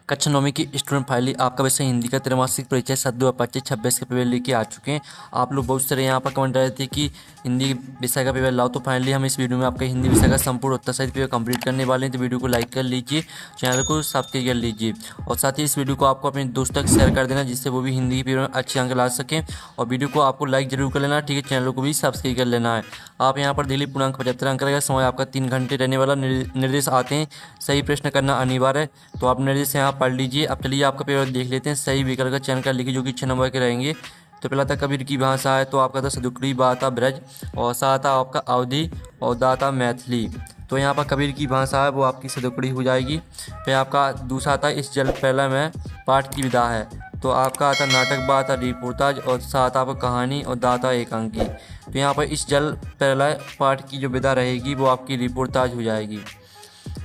कक्षा नौवीं की स्टूडेंट फाइनली आपका वैसे हिंदी का त्रैमासिक परिचय 7/2/25-26 के पेपर लेके आ चुके हैं। आप लोग बहुत सारे यहाँ पर कमेंट रहे थे कि हिंदी विषय का पेपर लाओ, तो फाइनली हम इस वीडियो में आपका हिंदी विषय का संपूर्ण उत्तर सहित पेपर कंप्लीट करने वाले हैं। तो वीडियो को लाइक कर लीजिए, चैनल को सब्सक्राइब कर लीजिए और साथ ही इस वीडियो को आपको अपने दोस्तों तक शेयर कर देना, जिससे वो भी हिंदी के पेपर में अच्छे अंक ला सकें। और वीडियो को आपको लाइक जरूर कर लेना, ठीक है। चैनल को भी सब्सक्राइब कर लेना है। आप यहाँ पर डेली पूर्णांक 75 अंक रहेगा। समय आपका 3 घंटे रहने वाला। निर्देश आते हैं, सही प्रश्न करना अनिवार्य है, तो आप निर्देश यहाँ पढ़ लीजिए। अब चलिए आपका पेपर देख लेते हैं। सही विकल्प का चयन कर लीजिए, जो कि 6 नंबर के रहेंगे। तो पहला था कबीर की भाषा है, तो आपका था सदुकड़ी, बा था ब्रज और सा था आपका अवधि और दा था मैथिली। तो यहाँ पर कबीर की भाषा है वो आपकी सदुकड़ी हो जाएगी। फिर आपका दूसरा था इस जल प्रलय में पाठ की विधा है, तो आपका आता नाटक, बा था रिपोर्टाज और सा था आपका कहानी और दा था एकांकी। तो यहाँ पर इस जल प्रलय पाठ की जो विधा रहेगी वो आपकी रिपोर्टाज हो जाएगी।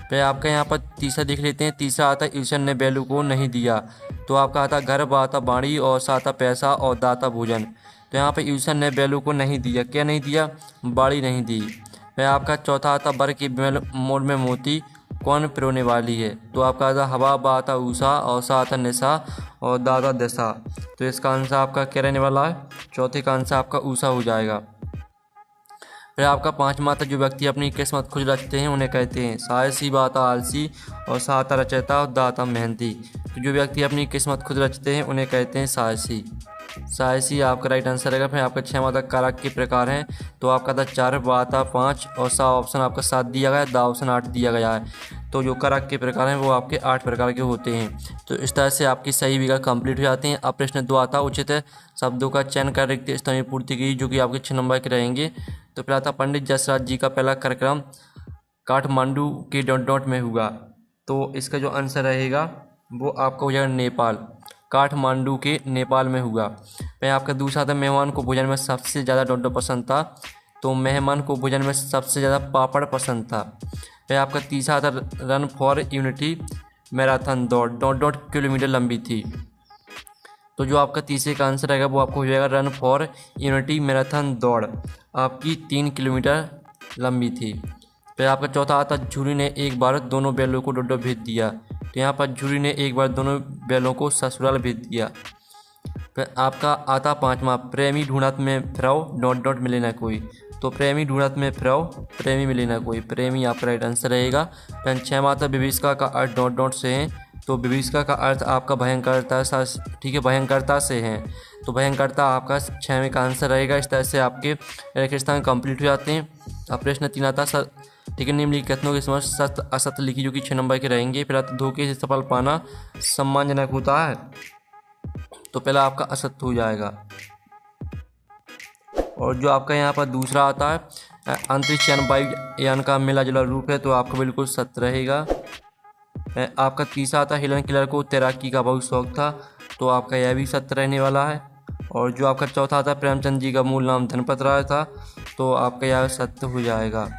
फिर आपका यहाँ पर तीसरा देख लेते हैं। तीसरा आता ईश्वर ने बैलू को नहीं दिया, तो आपका आता घर, बा था बाणी और सा था पैसा और दाता भोजन। तो यहाँ पर ईश्वर ने बैलू को नहीं दिया, क्या नहीं दिया? बाड़ी नहीं दी। फिर आपका चौथा आता बर के मोड़ में मोती कौन पिरोने वाली है, तो आपका आता हवा, बा था ऊषा और सा था निशा और दादा दशा। तो इसका आंसर आपका क्या रहने वाला है? चौथे का आंसर आपका ऊषा हो जाएगा। फिर आपका पांचवा था जो व्यक्ति अपनी किस्मत खुद रचते हैं उन्हें कहते हैं साहसी, बाता आलसी और साता रचयिता और दाता मेहनती। तो जो व्यक्ति अपनी किस्मत खुद रचते हैं उन्हें कहते हैं साहसी। साहसी आपका राइट आंसर रहेगा। फिर आपका 6वां था कारक के प्रकार हैं, तो आपका था 4, बाता 5 और सा ऑप्शन आपका 7 दिया गया है, दा ऑप्शन 8 दिया गया है। तो जो कारक के प्रकार हैं वो आपके 8 प्रकार के होते हैं। तो इस तरह से आपकी सही विकल्प कंप्लीट हो जाते हैं। अब प्रश्न 2 आता उचित है शब्दों का चयन कर रिक्त स्थान में पूर्ति की, जो कि आपके 6 नंबर के रहेंगे। तो पहला था पंडित जसराज जी का पहला कार्यक्रम काठमांडू के डॉट में हुआ, तो इसका जो आंसर रहेगा वो आपका हो जाएगा नेपाल। काठमांडू के नेपाल में हुआ। फिर आपका दूसरा था मेहमान को भोजन में सबसे ज़्यादा डॉट पसंद था, तो मेहमान को भोजन में सबसे ज़्यादा पापड़ पसंद था। फिर आपका तीसरा था रन फॉर यूनिटी मैराथन दौड़, डॉट किलोमीटर लंबी थी। तो जो आपका तीसरे का आंसर रहेगा वो आपको हो जाएगा रन फॉर यूनिटी मैराथन दौड़, आपकी 3 किलोमीटर लंबी थी। फिर आपका चौथा आता झूरी ने एक बार दोनों बैलों को डोडो भेज दिया, तो यहाँ पर झूरी ने एक बार दोनों बैलों को ससुराल भेज दिया। फिर आपका आता 5वां प्रेमी ढूंढत में फिराओ डॉट मिले ना कोई, तो प्रेमी ढूंढत में फिराओ प्रेमी मिले ना कोई, प्रेमी आपका राइट आंसर रहेगा। फिर 6वां आता विभीषिका का अर्थ डॉट से है, तो विभीषिका का अर्थ आपका भयंकरता, ठीक है, भयंकरता से है, तो भयंकरता आपका 6वें का आंसर रहेगा। इस तरह से आपके रेखिस्तान कंप्लीट हो जाते हैं। अब प्रश्न 3 आता ठीक है, निम्नलिखित कथनों के समझ सत्य असत्य लिखी, जो कि 6 नंबर के रहेंगे। फिर आता धोखे से सफल पाना सम्मानजनक होता है, तो पहला आपका असत्य हो जाएगा। और जो आपका यहाँ पर दूसरा आता है अंतरिक्ष यान वायुयान का मिला जुला रूप है, तो आपका बिल्कुल सत्य रहेगा। आपका तीसरा आता हेलन किलर को तैराकी का बहुत शौक था, तो आपका यह भी सत्य रहने वाला है। और जो आपका चौथा आता प्रेमचंद जी का मूल नाम धनपत राय था, तो आपका यह सत्य हो जाएगा।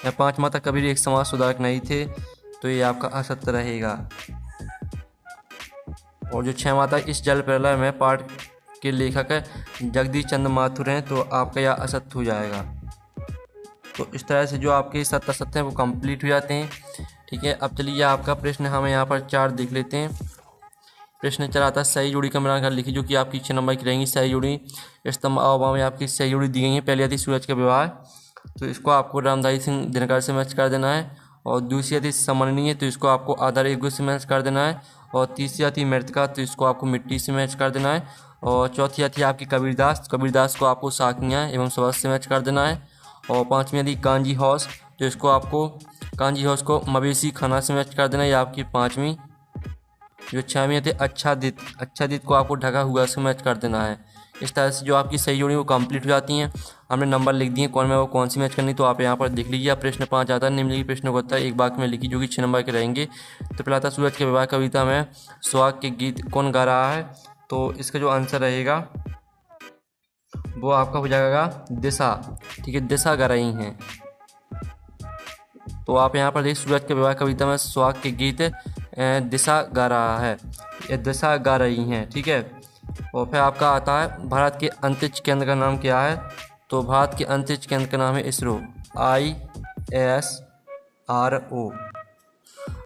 या 5वां था कबीर एक समाज सुधारक नहीं थे, तो ये आपका असत्य रहेगा। और जो 6वां था इस जल प्रलय में पाठ के लेखक जगदीश चंद्र माथुर हैं, तो आपका यह असत्य हो जाएगा। तो इस तरह से जो आपके सत्य असत्य हैं वो कंप्लीट हो जाते हैं, ठीक है। अब चलिए आपका प्रश्न हमें यहाँ पर 4 देख लेते हैं। प्रश्न 4 आता है सही जोड़ी का मिलान कर लिखी, जो कि आपकी 6 नंबर की रहेंगी। सही जोड़ी स्तंभ अवभाव में आपकी सही जोड़ी दी गई है। पहली आती सूरज का विवाह, तो इसको आपको रामधारी सिंह दिनकर से मैच कर देना है। और दूसरी आती सम्माननीय, तो इसको आपको आधार एक से मैच कर देना है। और तीसरी आती मृतका, तो इसको आपको मिट्टी से मैच कर देना है। और चौथी आती है आपकी कबीरदास को आपको साखियाँ एवं सबस से मैच कर देना है। और 5वीं आती कांजी हाउस, तो इसको आपको कांजी हाउस को मवेशी खाना से मैच कर देना है, ये आपकी 5वीं। जो 6वीं आती है अच्छादित को आपको ढका हुआ से मैच कर देना है। इस तरह से जो आपकी सही जोड़ी वो कंप्लीट हो जाती हैं। हमने नंबर लिख दिए कौन में वो कौन सी मैच करनी, तो आप यहाँ पर देख लीजिए। आप प्रश्न 5 आता है निम्नलिखित प्रश्नों को होता है एक वाक्य में लिखी, जो कि 6 नंबर के रहेंगे। तो पहला था सूरज के विवाह कविता में सुहाग के गीत कौन गा रहा है, तो इसका जो आंसर रहेगा वो आपका हो जाएगा दिशा, ठीक है, दिशा गा रही हैं। तो आप यहाँ पर देखिए सूरज के विवाह कविता में सुहाग के गीत दिशा गा रहा है, ये दिशा गा रही हैं, ठीक है। और फिर आपका आता है भारत के अंतरिक्ष केंद्र का नाम क्या है, तो भारत के अंतरिक्ष केंद्र का नाम है इसरो, ISRO।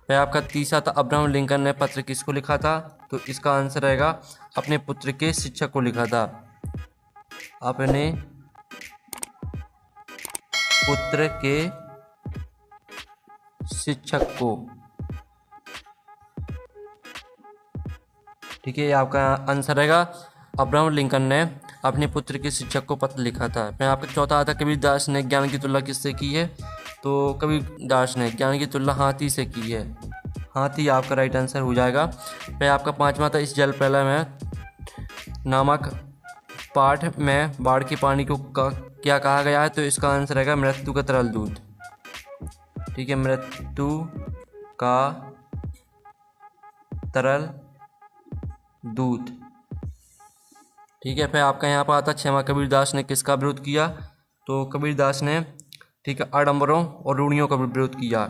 फिर आपका तीसरा था अब्राहम लिंकन ने पत्र किसको लिखा था, तो इसका आंसर रहेगा अपने पुत्र के शिक्षक को लिखा था, अपने पुत्र के शिक्षक को। ठीक है, ये आपका आंसर रहेगा अब्राहम लिंकन ने अपने पुत्र के शिक्षक को पत्र लिखा था। फिर आपका चौथा आता कबीर दास ने ज्ञान की तुलना किससे की है, तो कबीर दास ने ज्ञान की तुलना हाथी से की है, हाथी आपका राइट आंसर हो जाएगा। फिर आपका पांचवा था इस जल प्रलय में नामक पाठ में बाढ़ के पानी को क्या कहा गया है, तो इसका आंसर रहेगा मृत्यु का तरल दूध। ठीक है, मृत्यु का तरल दूध। ठीक है, फिर आपका यहाँ पर आता छठवां कबीर दास ने किसका विरोध किया, तो कबीर दास ने ठीक है आडंबरों और रूढ़ियों का विरोध किया।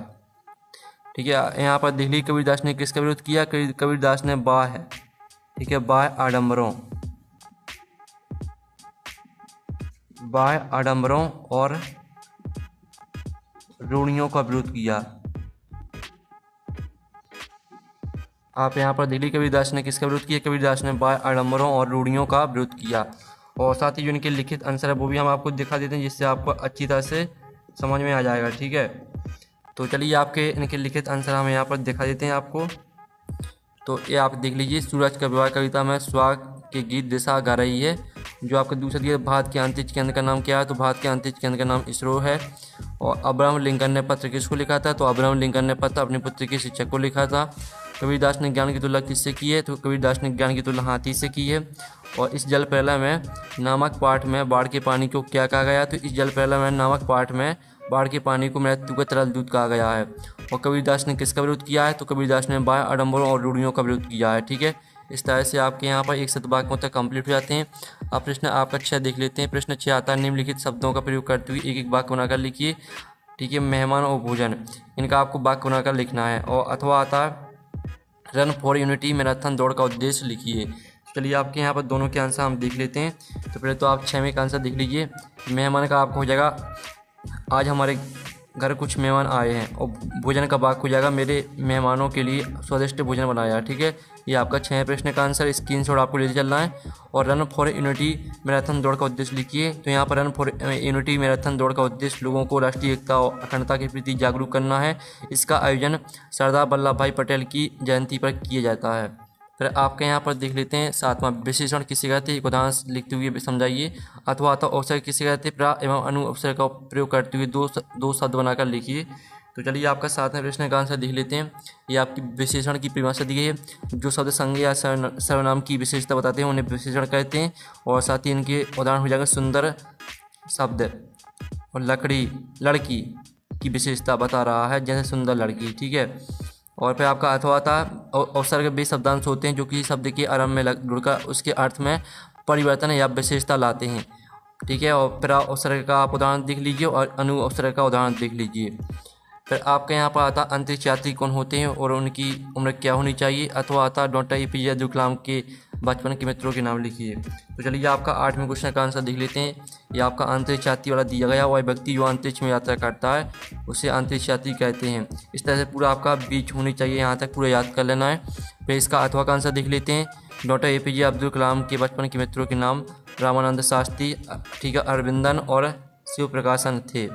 ठीक है, यहाँ पर देख लीजिए कबीर दास ने किसका विरोध किया, कबीर दास ने बाह्य, ठीक है बाह्य आडंबरों और रूढ़ियों का विरोध किया। आप यहाँ पर देख लीजिए कबीर दास ने किसका विरोध किया, कबीर दास ने बाह्य आडंबरों और रूढ़ियों का विरोध किया। और साथ ही जो इनके लिखित आंसर है वो भी हम आपको दिखा देते हैं, जिससे आपको अच्छी तरह से समझ में आ जाएगा। ठीक है, तो चलिए आपके इनके लिखित आंसर हम यहाँ पर दिखा देते हैं आपको। तो ये आप देख लीजिए, सूरज का विवाह कविता में स्वाग के गीत दिशा गा रही है। जो आपका दूसरा दिया भारत के अंतरिक्ष केंद्र का नाम क्या है, तो भारत के अंतरिक्ष केंद्र का नाम इसरो है। और अब्राहम लिंकन ने पत्र किसको लिखा था, तो अब्राहम लिंकन ने पत्र अपने पुत्र के शिक्षक को लिखा था। कबीर दास ने ज्ञान की तुलना किससे की है, तो कबीर दास ने ज्ञान की तुलना हाथी से की है। और इस जल प्रलय में नामक पाठ में बाढ़ के पानी को क्या कहा गया, तो इस जल प्रलय में नामक पाठ में बाढ़ के पानी को मृत्यु का तरल दूध कहा गया है। और कबीर दास ने किसका विरोध किया है, तो कबीर दास ने बाह्य आडंबरों और रूढ़ियों का विरोध किया है। ठीक है, इस तरह से आपके यहाँ पर एक शतवाक्य तक कंप्लीट हो जाते हैं। अब प्रश्न आपका 6 देख लेते हैं। प्रश्न 6 आता है निम्नलिखित शब्दों का प्रयोग करते हुए एक एक वाक्य बनाकर लिखिए। ठीक है, मेहमान और भोजन, इनका आपको वाक्य बनाकर लिखना है। और अथवा आता है रन फॉर यूनिटी मैराथन दौड़ का उद्देश्य लिखिए। चलिए आपके यहाँ पर दोनों के आंसर हम देख लेते हैं। तो पहले तो आप 6वें का आंसर देख लीजिए। मेहमान का आपको हो जाएगा आज हमारे घर कुछ मेहमान आए हैं, और भोजन का वाक्य हो जाएगा मेरे मेहमानों के लिए स्वादिष्ट भोजन बनाया। ठीक है, ये आपका 6वें प्रश्न का आंसर, स्क्रीनशॉट आपको लेते चलना है। और रन फॉर यूनिटी मैराथन दौड़ का उद्देश्य लिखिए। तो यहाँ पर रन फॉर यूनिटी मैराथन दौड़ का उद्देश्य लोगों को राष्ट्रीय एकता और अखंडता के प्रति जागरूक करना है। इसका आयोजन सरदार वल्लभ भाई पटेल की जयंती पर किया जाता है। फिर आपके यहाँ पर देख लेते हैं 7वां विशेषण किसे कहते हैं, एक उदाहरण लिखते हुए समझाइए। अथवा अवसर किसे कहते हैं, प्रा एवं अनु अवसर का प्रयोग करते हुए दो शब्द बनाकर लिखिए। तो चलिए आपका 7वें प्रश्न का आंसर देख लेते हैं। ये आपकी विशेषण की परिभाषा दी गई है। जो शब्द संज्ञा या सर्वनाम की विशेषता बताते हैं उन्हें विशेषण कहते हैं। और साथ ही इनके उदाहरण हो जाएगा सुंदर शब्द और लड़की की विशेषता बता रहा है, जैसे सुंदर लड़की। ठीक है, और फिर आपका अथवा था अवसर के 20 शब्दांश होते हैं जो किसी शब्द के आरंभ में जुड़कर उसके अर्थ में परिवर्तन या विशेषता लाते हैं। ठीक है, और फिर अवसर का आप उदाहरण देख लीजिए और अनु अवसर का उदाहरण देख लीजिए। फिर आपके यहाँ पर आता अंतरिक्ष यात्री कौन होते हैं और उनकी उम्र क्या होनी चाहिए। अथवा आता डॉक्टर APJ अब्दुल कलाम के बचपन के मित्रों के नाम लिखिए। तो चलिए आपका 8वें क्वेश्चन का आंसर देख लेते हैं। ये आपका अंतरिक्ष यात्री वाला दिया गया, वह व्यक्ति जो अंतरिक्ष में यात्रा करता है उसे अंतरिक्ष यात्री कहते हैं। इस तरह से पूरा आपका बीच होनी चाहिए, यहाँ तक पूरा याद कर लेना है। फिर इसका अथवा का आंसर देख लेते हैं। डॉक्टर APJ अब्दुल कलाम के बचपन के मित्रों के नाम रामानंद शास्त्री, ठीक है, अरविंदन और शिव प्रकाशन थे।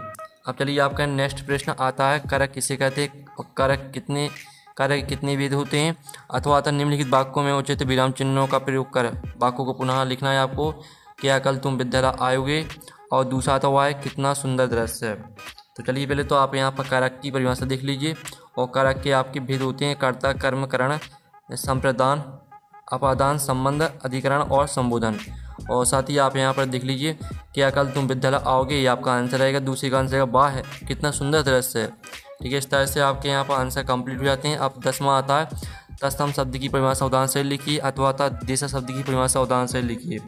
अब चलिए आपका नेक्स्ट प्रश्न आता है कारक किसे कहते हैं, कारक कितने विध होते हैं। अथवा आता निम्नलिखित वाक्यों में उचित विराम चिन्हों का प्रयोग कर वाक्यों को पुनः लिखना है आपको। क्या कल तुम विद्यालय आयोगे, और दूसरा तो वह है कितना सुंदर दृश्य है। तो चलिए पहले तो आप यहाँ पर कारक की परिभाषा देख लीजिए। और कारक के आपके भेद होते हैं कर्ता, कर्म, करण, संप्रदान, अपादान, संबंध, अधिकरण और संबोधन। और साथ ही आप यहाँ पर देख लीजिए क्या कल तुम विद्यालय आओगे, ये आपका आंसर रहेगा। दूसरे का आंसर वाह है कितना सुंदर दृश्य है। ठीक है, इस तरह से आपके यहाँ पर आंसर कंप्लीट हो जाते हैं। अब 10वां आता है तत्सम शब्द की परिभाषा उदाहरण से लिखिए। अथवा आता देशा शब्द की परिभाषा उदाहरण से लिखिए।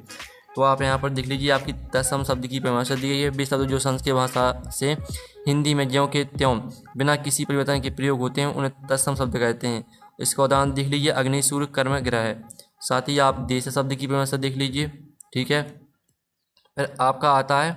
तो आप यहाँ पर देख लीजिए आपकी तत्सम शब्द की परिभाषा दी गई है। वे शब्द जो संस्कृत भाषा से हिंदी में ज्यों के त्यों बिना किसी परिवर्तन के प्रयोग होते हैं उन्हें तत्सम शब्द कहते हैं। इसका उदाहरण देख लीजिए अग्नि, सूर्य, कर्म, ग्रह। साथ ही आप देश शब्द की परिभाषा देख लीजिए। ठीक है, फिर आपका आता है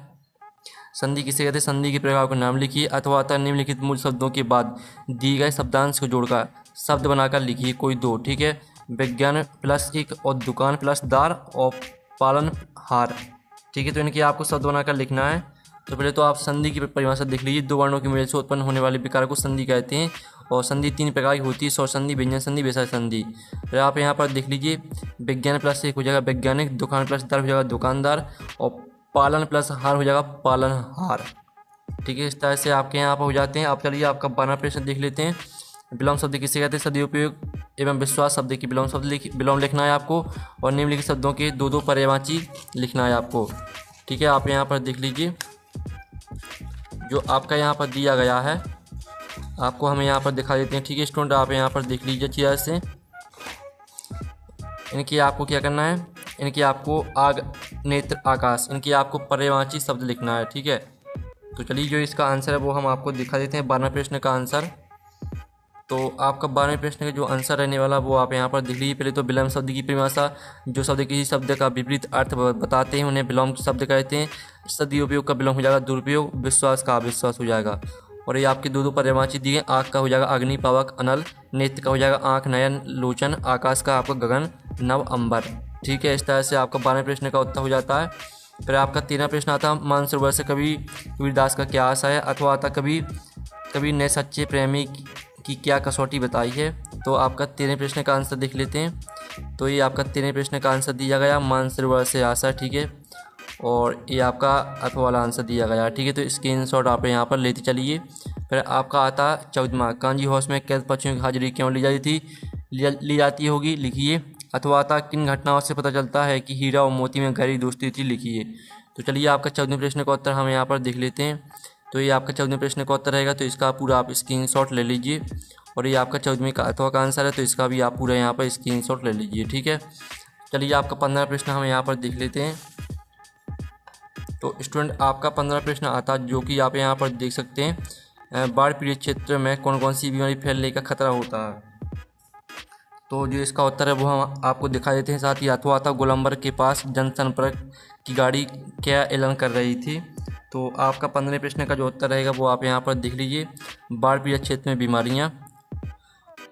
संधि किसे कहते हैं? संधि के प्रकार का नाम लिखिए अथवा अतः निम्नलिखित मूल शब्दों के बाद दिए गए शब्दांश को जोड़कर शब्द बनाकर लिखिए कोई दो। ठीक है, विज्ञान प्लस एक और दुकान प्लस दार और पालनहार। ठीक है, तो इनके आपको शब्द बनाकर लिखना है। तो पहले तो आप संधि की परिभाषा देख लीजिए। दो वर्णों के मेल से उत्पन्न होने वाले विकार को संधि कहते हैं और संधि तीन प्रकार की होती है, स्वर संधि, व्यंजन संधि, विसर्ग संधि। फिर आप यहाँ पर देख लीजिए, विज्ञान प्लस एक हो जाएगा वैज्ञानिक, दुकान प्लस दार हो जाएगा दुकानदार और पालन प्लस हार हो जाएगा पालनहार। ठीक है, इस तरह से आपके यहाँ पर हो जाते हैं। आप चलिए आपका 12वां प्रश्न देख लेते हैं। विलोम शब्द किसे कहते हैं? सदुपयोग एवं विश्वास शब्द की विलोम शब्द विलोम लिखना है आपको और निम्नलिखित शब्दों के दो दो पर्यायवाची लिखना है आपको। ठीक है, आप यहाँ पर देख लीजिए जो आपका यहाँ पर दिया गया है आपको हम यहाँ पर दिखा देते हैं। ठीक है स्टूडेंट, आप यहाँ पर देख लीजिए अच्छी तरह से। इनकी आपको क्या करना है? इनकी आपको आग, नेत्र, आकाश, इनकी आपको पर्यायवाची शब्द लिखना है। ठीक है, तो चलिए जो इसका आंसर है वो हम आपको दिखा देते हैं 12वें प्रश्न का आंसर। तो आपका 12वें प्रश्न का जो आंसर रहने वाला वो आप यहाँ पर देख लीजिए। पहले तो विलोम शब्द की परिभाषा, जो शब्द किसी शब्द का विपरीत अर्थ बताते हैं उन्हें विलोम शब्द कहते हैं। सदुपयोग का विलोम हो जाएगा दुरुपयोग, विश्वास का अविश्वास हो जाएगा। और ये आपके दो दो पर्यायवाची दिए। आँख का हो जाएगा अग्नि, पावक, अनल। नेत्र का हो जाएगा आँख, नयन, लोचन। आकाश का आपका गगन, नव, अंबर। ठीक है, इस तरह से आपका 12वें प्रश्न का उत्तर हो जाता है। फिर आपका 13वां प्रश्न आता है, मानसरोवर से कवि कबीरदास का क्या आशा है? अथवा आता कवि ने सच्चे प्रेमी की क्या कसौटी बताई है? तो आपका 13वें प्रश्न का आंसर देख लेते हैं। तो ये आपका 13वें प्रश्न का आंसर दिया गया मानसरोवर से आशा। ठीक है, और ये आपका अथवा वाला आंसर दिया गया। ठीक है, तो स्क्रीनशॉट आप यहाँ पर लेते चलिए। फिर आपका आता 14वां, कांजी हाउस में कैद पक्षियों की हाजिरी क्यों ली जाती होगी? लिखिए। अथवा आता किन घटनाओं से पता चलता है कि हीरा और मोती में गहरी दोस्ती थी? लिखिए। तो चलिए आपका 14वें प्रश्न का उत्तर हम यहाँ पर देख लेते हैं। तो ये आपका 14वें प्रश्न का उत्तर रहेगा, तो इसका पूरा आप स्क्रीनशॉट ले लीजिए। और ये आपका 14वें का अथवा का आंसर है, तो इसका भी आप पूरा यहाँ पर स्क्रीनशॉट ले लीजिए। ठीक है, चलिए आपका 15वां प्रश्न हम यहाँ पर देख लेते हैं। तो स्टूडेंट आपका 15वां प्रश्न आता है जो कि आप यहाँ पर देख सकते हैं, बाढ़ पीड़ित क्षेत्र में कौन कौन सी बीमारी फैलने का खतरा होता है? तो जो इसका उत्तर है वो हम आपको दिखा देते हैं। साथ ही अथवा आता गोलंबर के पास जनसंपर्क की गाड़ी क्या ऐलान कर रही थी? तो आपका 15वें प्रश्न का जो उत्तर रहेगा वो आप यहाँ पर देख लीजिए। बाढ़ पीड़ित क्षेत्र में बीमारियाँ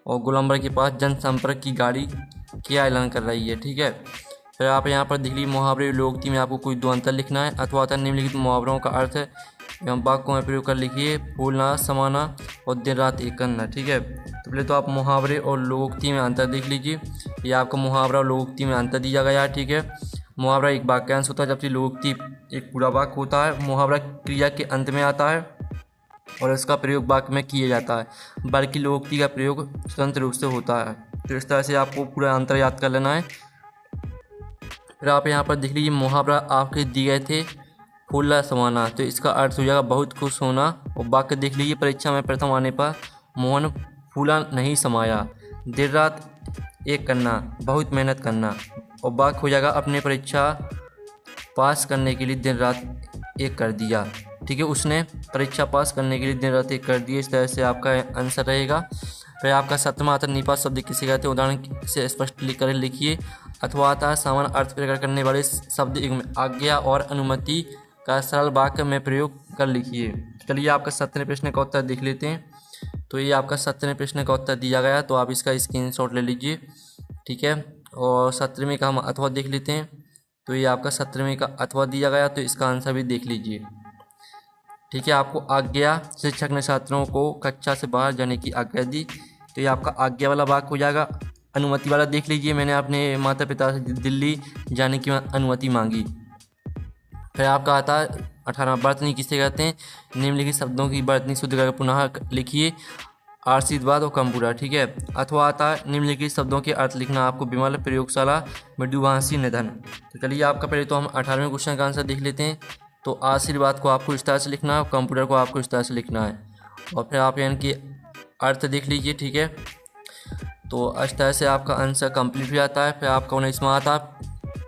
और गोलंबर के पास जनसंपर्क की गाड़ी क्या ऐलान कर रही है। ठीक है, फिर आप यहाँ पर देख लीजिए मुहावरे लोकोक्ति में आपको कोई दो अंतर लिखना है। अथवा आता निम्नलिखित मुहावरों का अर्थ एवं वाक्यों में प्रयोग कर लिखिए। फूलना, समाना और दिन रात एक करना। ठीक है, तो पहले तो आप मुहावरे और लोकोक्ति में अंतर देख लीजिए। ये आपका मुहावरा और लोकोक्ति में अंतर दिया गया है। ठीक है, मुहावरा एक वाक्यांश होता है जबकि लोकोक्ति एक पूरा वाक्य होता है। मुहावरा क्रिया के अंत में आता है और इसका प्रयोग वाक्य में किया जाता है, बल्कि लोकोक्ति का प्रयोग स्वतंत्र रूप से होता है। तो इस तरह से आपको पूरा अंतर याद कर लेना है। फिर आप यहाँ पर देख लीजिए मुहावरा आपके दिए थे फूला समाना, तो इसका अर्थ हो जाएगा बहुत खुश होना। और वाक्य देख लीजिए, परीक्षा में प्रथम आने पर मोहन फूला नहीं समाया। देर रात एक करना, बहुत मेहनत करना। और वाक्य हो जाएगा अपने परीक्षा पास करने के लिए दिन रात एक कर दिया। ठीक है, उसने परीक्षा पास करने के लिए दिन रात एक कर दिया। इस तरह से आपका आंसर रहेगा। फिर आपका 7वां आता निपात शब्द किसे कहते हैं? उदाहरण से स्पष्ट कर लिखिए। अथवा आता सामान्य अर्थ प्रकट करने वाले शब्द युग्म आज्ञा और अनुमति का सरल वाक्य में प्रयोग कर लिखिए। चलिए आपका 17वें प्रश्न का उत्तर देख लेते हैं। तो ये आपका 17वें प्रश्न का उत्तर दिया गया, तो आप इसका स्क्रीनशॉट ले लीजिए। ठीक है, और 17वें का हम अथवा देख लेते हैं। तो ये आपका 17वें का अथवा दिया गया, तो इसका आंसर भी देख लीजिए। ठीक है, आपको आज्ञा, शिक्षक ने छात्रों को कक्षा से बाहर जाने की आज्ञा दी। तो ये आपका आज्ञा वाला वाक्य हो जाएगा। अनुमति वाला देख लीजिए, मैंने अपने माता पिता से दिल्ली जाने की अनुमति मांगी। फिर आपका आता है 18वां, वर्तनी किसे कहते हैं? निम्नलिखित शब्दों की वर्तनी शुद्ध करके पुनः लिखिए। आशीर्वाद और कमपुरा। ठीक है, अथवा आता है निम्नलिखित शब्दों के अर्थ लिखना आपको। विमल, प्रयोगशाला, मृदुभाषी, निधन। तो चलिए आपका पहले तो हम 18वें क्वेश्चन का आंसर देख लेते हैं। तो आशीर्वाद को आपको इस तरह से लिखना है और कंप्यूटर को आपको इस तरह से लिखना है। और फिर आप इनके अर्थ देख लीजिए। ठीक है, तो इस तरह से आपका आंसर कंप्लीट हो जाता है। फिर आपका 19वां आता है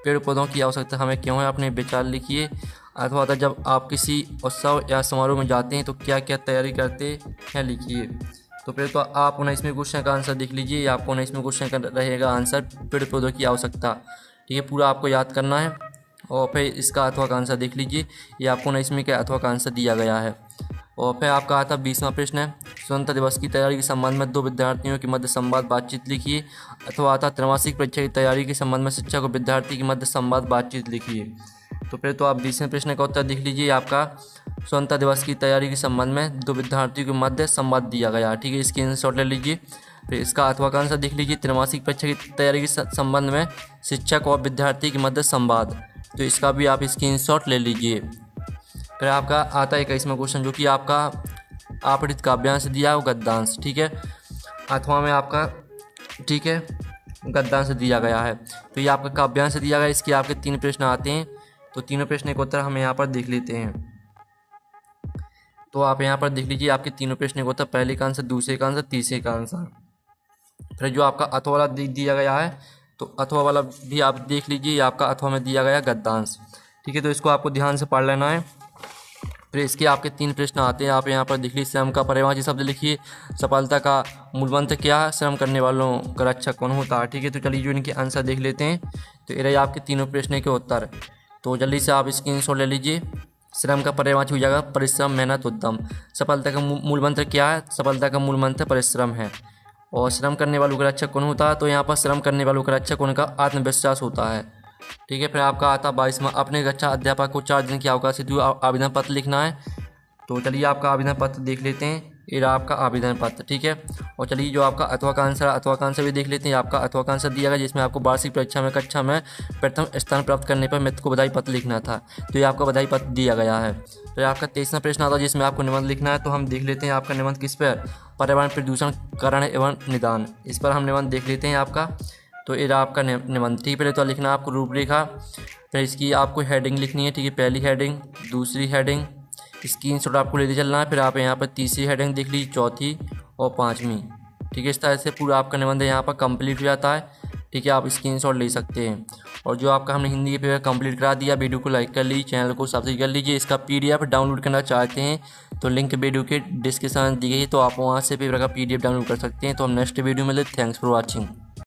पेड़ पौधों की आवश्यकता हमें क्यों है? अपने विचार लिखिए। अथवा आता जब आप किसी उत्सव या समारोह में जाते हैं तो क्या क्या तैयारी करते हैं? लिखिए। तो फिर तो आप 19वें क्वेश्चन का आंसर देख लीजिए। आपको 19वें क्वेश्चन का रहेगा आंसर पेड़ पौधों की आवश्यकता। ठीक है, पूरा आपको याद करना है और फिर इसका अथवा का आंसर देख लीजिए, ये आपको 19वीं के अथवा का आंसर दिया गया है। और फिर आपका आता 20वां प्रश्न है, स्वतंत्रता दिवस की तैयारी के संबंध में दो विद्यार्थियों के मध्य संवाद बातचीत लिखिए। अथवा आता त्रैमासिक परीक्षा की तैयारी के संबंध में शिक्षक और विद्यार्थी के मध्य संवाद बातचीत लिखिए। तो फिर तो आप 20वें प्रश्न का उत्तर देख लीजिए, आपका स्वतंत्रता दिवस की तैयारी के संबंध में दो विद्यार्थियों के मध्य संवाद दिया गया, ठीक है, इसकी स्क्रीनशॉट ले लीजिए। फिर इसका अथवा का आंसर देख लीजिए, त्रैमासिक परीक्षा की तैयारी के संबंध में शिक्षक और विद्यार्थी के मध्य संवाद, तो इसका भी आप स्क्रीनशॉट ले लीजिए। फिर आपका आता है 21वां क्वेश्चन, जो कि आपका आपरित काव्यांश दिया हो गद्यांश, ठीक है, अथवा में आपका, ठीक है, गद्यांश दिया गया है। तो ये आपका काव्यांश दिया गया है, इसके आपके 3 प्रश्न आते हैं। तो तीनों प्रश्न के उत्तर हम यहाँ पर देख लेते हैं। तो आप यहाँ पर देख लीजिए आपके तीनों प्रश्न के उत्तर, पहले का आंसर, दूसरे का आंसर, तीसरे का आंसर। फिर जो आपका अथवा वाला दिया गया है, तो अथवा वाला भी आप देख लीजिए, ये आपका अथवा में दिया गया गद्यांश, ठीक है, तो इसको आपको ध्यान से पढ़ लेना है। फिर इसके आपके 3 प्रश्न आते हैं, आप यहाँ पर देख लीजिए। श्रम का पर्यायवाची शब्द लिखिए। सफलता का मूल मंत्र क्या है? श्रम करने वालों का रक्षक कौन होता है, ठीक है। तो चलिए जो इनके आंसर देख लेते हैं। तो ये रहे आपके तीनों प्रश्न के उत्तर। तो जल्दी से आप स्क्रीनशॉट ले लीजिए। श्रम का पर्यायवाची हो जाएगा परिश्रम, मेहनत, उद्यम। सफलता का मूल मंत्र क्या है? सफलता का मूल मंत्र परिश्रम है। और श्रम करने वालों का रक्षक कौन होता है? तो यहाँ पर श्रम करने वालों का रक्षक उनका आत्मविश्वास होता है, ठीक है। फिर आपका आता 22वां, अपने कक्षा अध्यापक को 4 दिन की अवकाश हेतु आवेदन पत्र लिखना है। तो चलिए आपका आवेदन पत्र देख लेते हैं। ये रहा आपका आवेदन पत्र, ठीक है। और चलिए जो आपका अथवा का आंसर, अथवा का आंसर भी देख लेते हैं। आपका अथवा का आंसर दिया गया, जिसमें आपको वार्षिक परीक्षा में कक्षा में प्रथम स्थान प्राप्त करने पर मित्र को बधाई पत्र लिखना था। तो ये आपका बधाई पत्र दिया गया है। फिर आपका 23वां प्रश्न आता है, जिसमें आपको निबंध लिखना है। तो हम देख लेते हैं आपका निबंध किस पर? पर्यावरण प्रदूषण कारण एवं निदान, इस पर हम निबंध देख लेते हैं आपका। तो ये रहा आपका निबंध, ठीक है। पहले तो लिखना आपको रूपरेखा, फिर इसकी आपको हेडिंग लिखनी है, ठीक है। पहली हेडिंग, दूसरी हेडिंग, स्क्रीनशॉट आपको लेते चलना है। फिर आप यहाँ पर तीसरी हेडिंग देख लीजिए, चौथी और 5वीं, ठीक है। इस तरह से पूरा आपका निबंध यहाँ पर कंप्लीट हो जाता है, ठीक है। आप स्क्रीनशॉट ले सकते हैं। और जो आपका हमने हिंदी के पेपर कंप्लीट करा दिया, वीडियो को लाइक कर लीजिए, चैनल को सब्सक्राइब कर लीजिए। इसका PDF डाउनलोड करना चाहते हैं तो लिंक वीडियो के डिस्क्रिप्शन में दी गई है, तो आप वहाँ से पेपर का PDF डाउनलोड कर सकते हैं। तो हम नेक्स्ट वीडियो में ले, थैंक्स फॉर वॉचिंग।